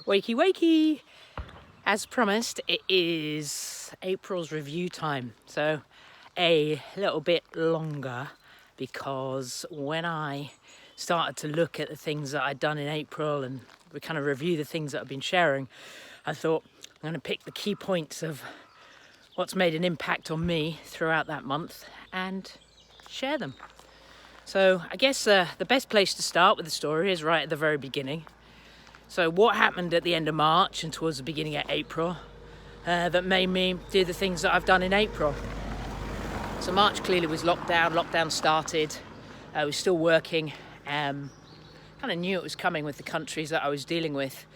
Wakey wakey! As promised, it is April's review time, so a little bit longer, because when I started to look at the things that I'd done in April and we kind of review the things that I've been sharing, I thought I'm going to pick the key points of what's made an impact on me throughout that month and share them. So I guess the best place to start with the story is right at the very beginning. So what happened at the end of March and towards the beginning of April that made me do the things that I've done in April? So March clearly was lockdown. Lockdown started. I was still working. Kind of knew it was coming with the countries that I was dealing with.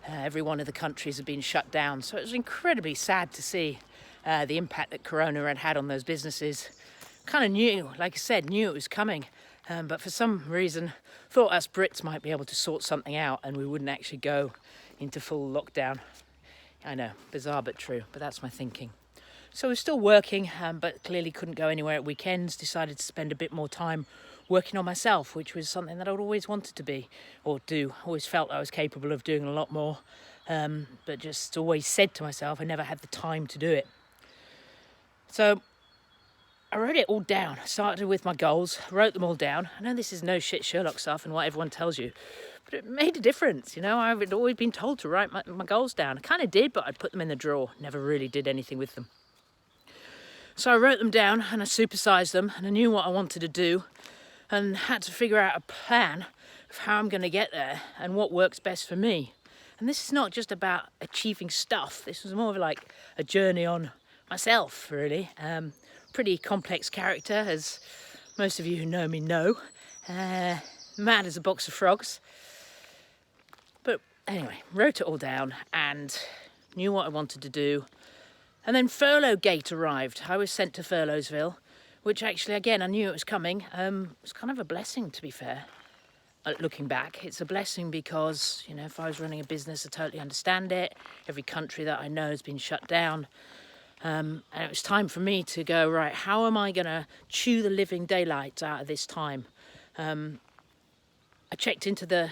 Every one of the countries had been shut down. So it was incredibly sad to see the impact that Corona had had on those businesses. Kind of knew, like I said, knew it was coming. But for some reason, thought us Brits might be able to sort something out and we wouldn't actually go into full lockdown. I know, bizarre but true, but that's my thinking. So I was still working, but clearly couldn't go anywhere at weekends. Decided to spend a bit more time working on myself, which was something that I'd always wanted to be or do. Always felt I was capable of doing a lot more, but just always said to myself I never had the time to do it. So I wrote it all down. I started with my goals, wrote them all down. I know this is no shit Sherlock stuff and what everyone tells you, but it made a difference. You know, I've always been told to write my goals down. I kind of did, but I'd put them in the drawer. Never really did anything with them. So I wrote them down and I supersized them and I knew what I wanted to do and had to figure out a plan of how I'm going to get there and what works best for me. And this is not just about achieving stuff. This was more of like a journey on myself, really. Pretty complex character, as most of you who know me know. Mad as a box of frogs. But anyway, wrote it all down and knew what I wanted to do. And then Furlough Gate arrived. I was sent to Furloughsville, which actually, again, I knew it was coming. It was kind of a blessing, to be fair. Looking back, it's a blessing because, you know, if I was running a business, I totally understand it. Every country that I know has been shut down. And it was time for me to go, right, how am I going to chew the living daylights out of this time? I checked into the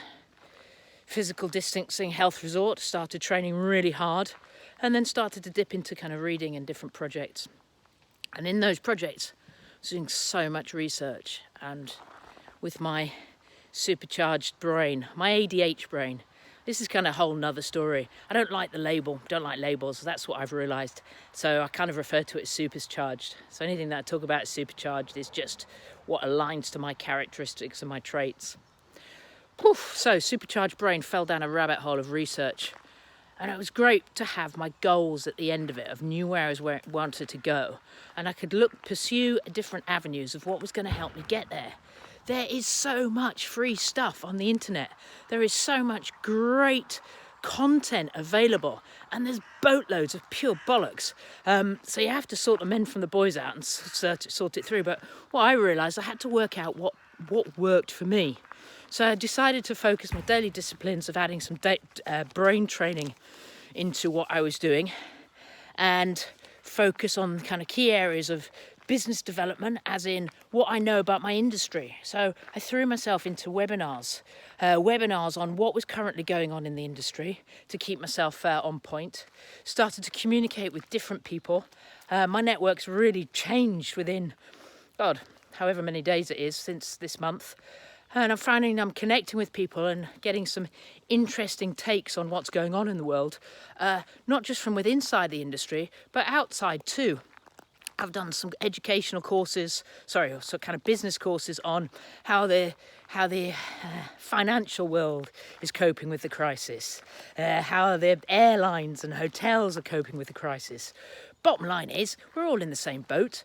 physical distancing health resort, started training really hard, and then started to dip into kind of reading and different projects. And in those projects, I was doing so much research, and with my supercharged brain, my ADH brain, this is kind of a whole nother story. I don't like the label, don't like labels, that's what I've realised. So I kind of refer to it as supercharged. So anything that I talk about as supercharged is just what aligns to my characteristics and my traits. So supercharged brain fell down a rabbit hole of research. And it was great to have my goals at the end of it, of knew where I wanted to go. And I could pursue different avenues of what was going to help me get there. There is so much free stuff on the internet. There is so much great content available. And there's boatloads of pure bollocks. So you have to sort the men from the boys out and sort it through. But what I realised, I had to work out what worked for me. So I decided to focus my daily disciplines of adding some brain training into what I was doing and focus on kind of key areas of business development, as in what I know about my industry. So I threw myself into webinars on what was currently going on in the industry to keep myself on point. Started to communicate with different people. My network's really changed within, however many days it is since this month. And I'm finding I'm connecting with people and getting some interesting takes on what's going on in the world, not just from within inside the industry, but outside too. I've done some educational courses, so kind of business courses on how the financial world is coping with the crisis, how the airlines and hotels are coping with the crisis. Bottom line is, we're all in the same boat.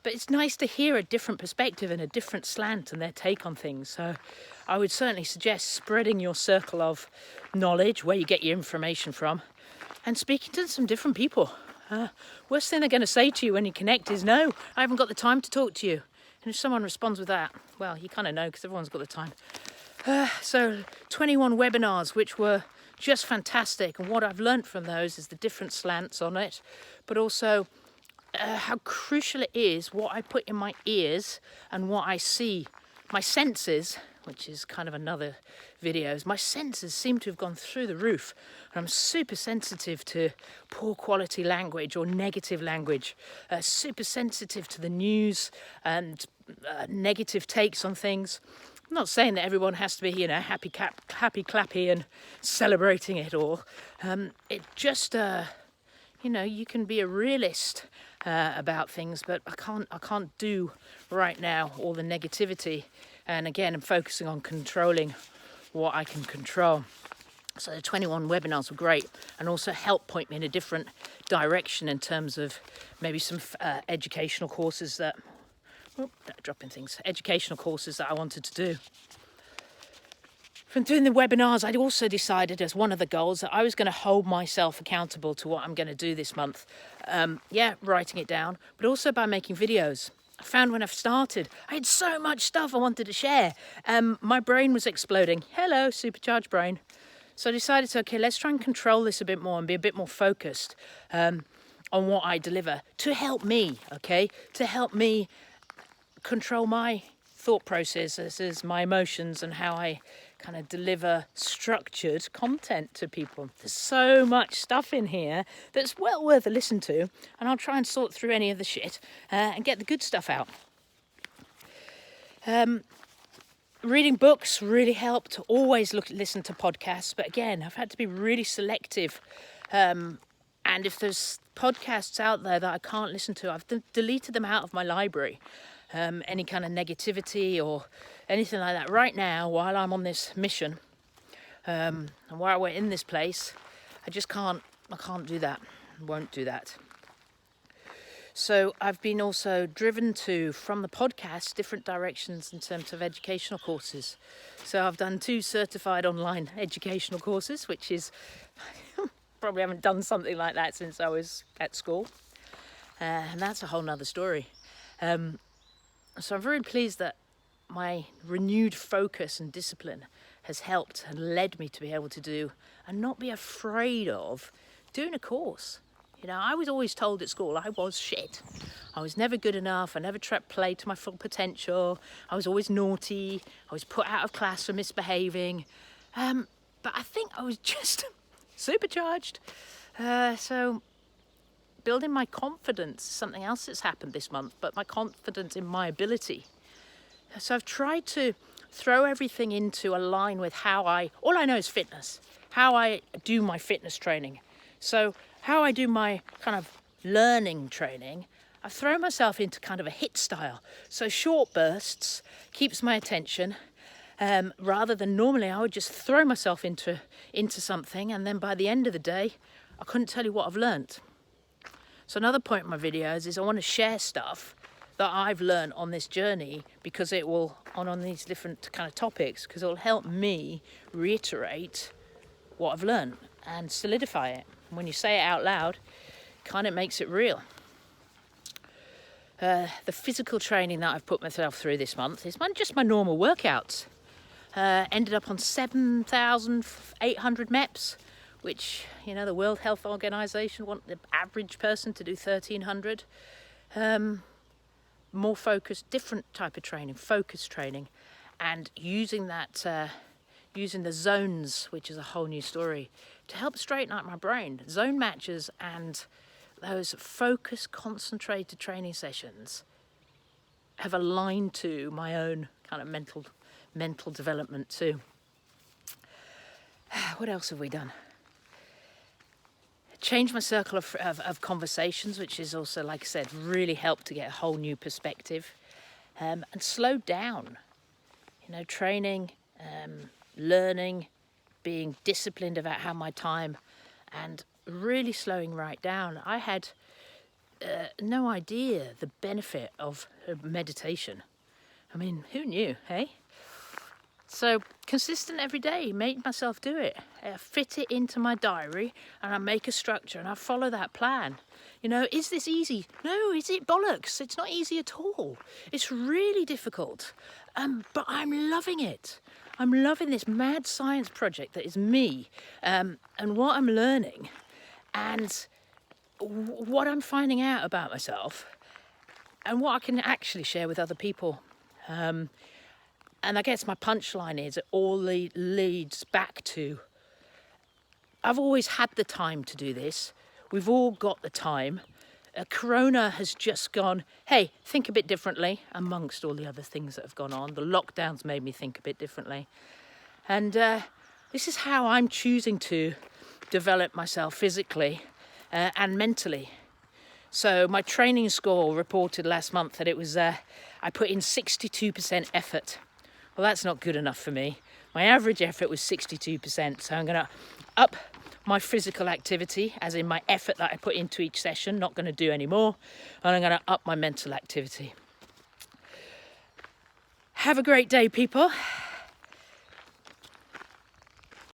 But it's nice to hear a different perspective and a different slant and their take on things. So I would certainly suggest spreading your circle of knowledge, where you get your information from, and speaking to some different people. Worst thing they're going to say to you when you connect is, no, I haven't got the time to talk to you. And if someone responds with that, well, you kind of know because everyone's got the time. So 21 webinars, which were just fantastic. And what I've learnt from those is the different slants on it, but also how crucial it is what I put in my ears and what I see, my senses, which is kind of another video, is my senses seem to have gone through the roof. And I'm super sensitive to poor quality language or negative language, super sensitive to the news and negative takes on things. I'm not saying that everyone has to be, happy clappy and celebrating it all. It just, you can be a realist about things, but I can't do right now all the negativity. And again, I'm focusing on controlling what I can control. So the 21 webinars were great, and also helped point me in a different direction in terms of maybe some educational courses that I wanted to do. From doing the webinars, I'd also decided as one of the goals that I was going to hold myself accountable to what I'm going to do this month. Writing it down, but also by making videos. I found when I've started, I had so much stuff I wanted to share. My brain was exploding. Hello, supercharged brain. So I decided let's try and control this a bit more and be a bit more focused on what I deliver to help me, to help me control my thought processes, my emotions, and how I kind of deliver structured content to people. There's so much stuff in here that's well worth a listen to, and I'll try and sort through any of the shit and get the good stuff out. Reading books really helped. Always listen to podcasts, but again, I've had to be really selective. And if there's podcasts out there that I can't listen to, I've deleted them out of my library. Any kind of negativity or anything like that. Right now, while I'm on this mission, and while we're in this place, I can't do that. Won't do that. So I've been also driven from the podcast, different directions in terms of educational courses. So I've done 2 certified online educational courses, which is, probably haven't done something like that since I was at school. And that's a whole nother story. So I'm very pleased that my renewed focus and discipline has helped and led me to be able to do and not be afraid of doing a course. I was always told at school I was shit. I was never good enough. I never played to my full potential. I was always naughty. I was put out of class for misbehaving. But I think I was just supercharged. So building my confidence is something else that's happened this month, but my confidence in my ability. So I've tried to throw everything into a line with all I know is fitness, how I do my fitness training. So how I do my kind of learning training, I've thrown myself into kind of a HIIT style. So short bursts, keeps my attention, rather than normally I would just throw myself into something, and then by the end of the day, I couldn't tell you what I've learnt. So another point in my videos is I want to share stuff that I've learned on this journey, because it will, on these different kind of topics, because it will help me reiterate what I've learned and solidify it. And when you say it out loud, kind of makes it real. The physical training that I've put myself through this month is just my normal workouts. Ended up on 7,800 MEPs, which, the World Health Organization want the average person to do 1,300. More focused, different type of training, focus training, and using the zones, which is a whole new story, to help straighten out my brain. Zone matches and those focus, concentrated training sessions have aligned to my own kind of mental development too. What else have we done? Changed my circle of conversations, which is also, like I said, really helped to get a whole new perspective, and slowed down. Training, learning, being disciplined about how my time, and really slowing right down. I had no idea the benefit of meditation. I mean, who knew, hey? So consistent every day, made myself do it. I fit it into my diary, and I make a structure, and I follow that plan. Is this easy? No, is it bollocks? It's not easy at all. It's really difficult, but I'm loving it. I'm loving this mad science project that is me, and what I'm learning, and what I'm finding out about myself, and what I can actually share with other people. And I guess my punchline is it all leads back to, I've always had the time to do this. We've all got the time. Corona has just gone, hey, think a bit differently, amongst all the other things that have gone on. The lockdowns made me think a bit differently. And this is how I'm choosing to develop myself physically and mentally. So my training score reported last month that it was, I put in 62% effort. Well, that's not good enough for me. My average effort was 62%, so I'm going to up my physical activity, as in my effort that I put into each session, not going to do any more, and I'm going to up my mental activity. Have a great day, people.